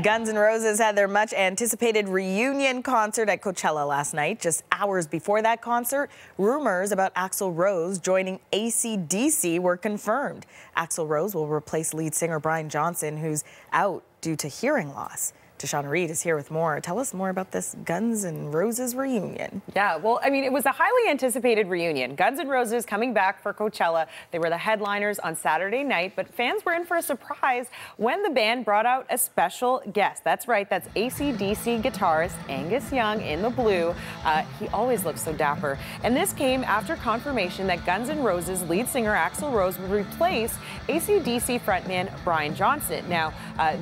Guns N' Roses had their much-anticipated reunion concert at Coachella last night. Just hours before that concert, rumors about Axl Rose joining AC/DC were confirmed. Axl Rose will replace lead singer Brian Johnson, who's out due to hearing loss. Deshawn Reed is here with more. Tell us more about this Guns N' Roses reunion. Yeah, well, I mean, it was a highly anticipated reunion. Guns N' Roses coming back for Coachella. They were the headliners on Saturday night, but fans were in for a surprise when the band brought out a special guest. That's right, that's AC/DC guitarist Angus Young in the blue. He always looks so dapper. And this came after confirmation that Guns N' Roses lead singer Axl Rose would replace AC/DC frontman Brian Johnson. Now,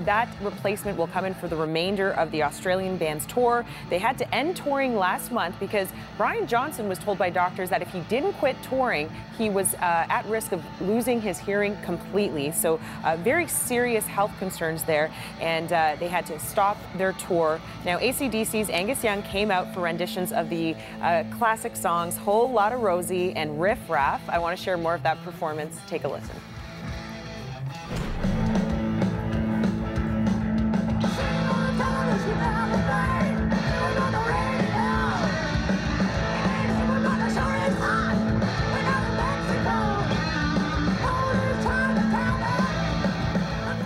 that replacement will come in for the remainder of the Australian band's tour. They had to end touring last month because Brian Johnson was told by doctors that if he didn't quit touring, he was at risk of losing his hearing completely. So very serious health concerns there, and they had to stop their tour. Now, AC/DC's Angus Young came out for renditions of the classic songs Whole Lotta Rosie and Riff Raff. I want to share more of that performance. Take a listen.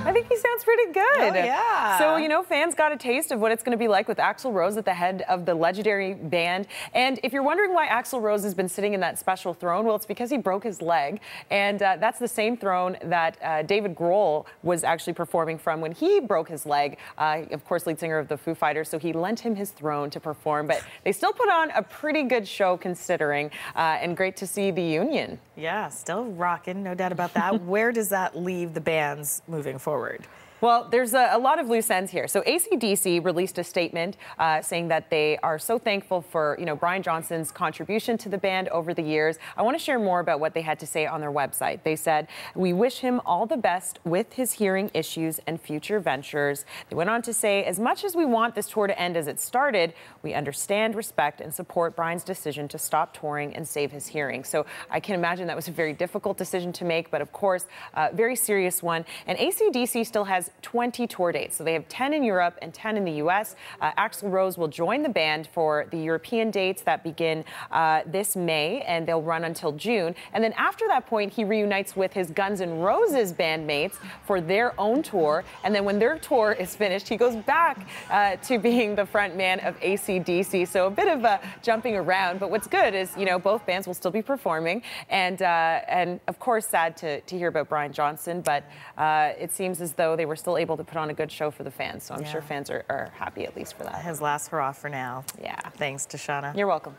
I think he sounds pretty good. Oh, yeah. So, you know, fans got a taste of what it's going to be like with Axl Rose at the head of the legendary band. And if you're wondering why Axl Rose has been sitting in that special throne, well, it's because he broke his leg. And that's the same throne that David Grohl was actually performing from when he broke his leg. Of course, lead singer of the Foo Fighters. So he lent him his throne to perform. But they still put on a pretty good show considering. And great to see the union. Yeah, still rocking, no doubt about that. Where does that leave the bands moving forward? Well, there's a lot of loose ends here. So AC/DC released a statement saying that they are so thankful for, you know, Brian Johnson's contribution to the band over the years. I want to share more about what they had to say on their website. They said, "We wish him all the best with his hearing issues and future ventures." They went on to say, "As much as we want this tour to end as it started, we understand, respect, and support Brian's decision to stop touring and save his hearing." So I can imagine that was a very difficult decision to make, but of course, a very serious one. And AC/DC still has 20 tour dates. So they have 10 in Europe and 10 in the U.S. Axl Rose will join the band for the European dates that begin this May, and they'll run until June. And then after that point, he reunites with his Guns N' Roses bandmates for their own tour. And then when their tour is finished, he goes back to being the front man of AC/DC. So a bit of jumping around. But what's good is, you know, both bands will still be performing. And of course, sad to hear about Brian Johnson. But it seems as though they were still able to put on a good show for the fans. So I'm sure fans are happy at least for that. His last hurrah for now. Yeah. Thanks, Deshauna. You're welcome.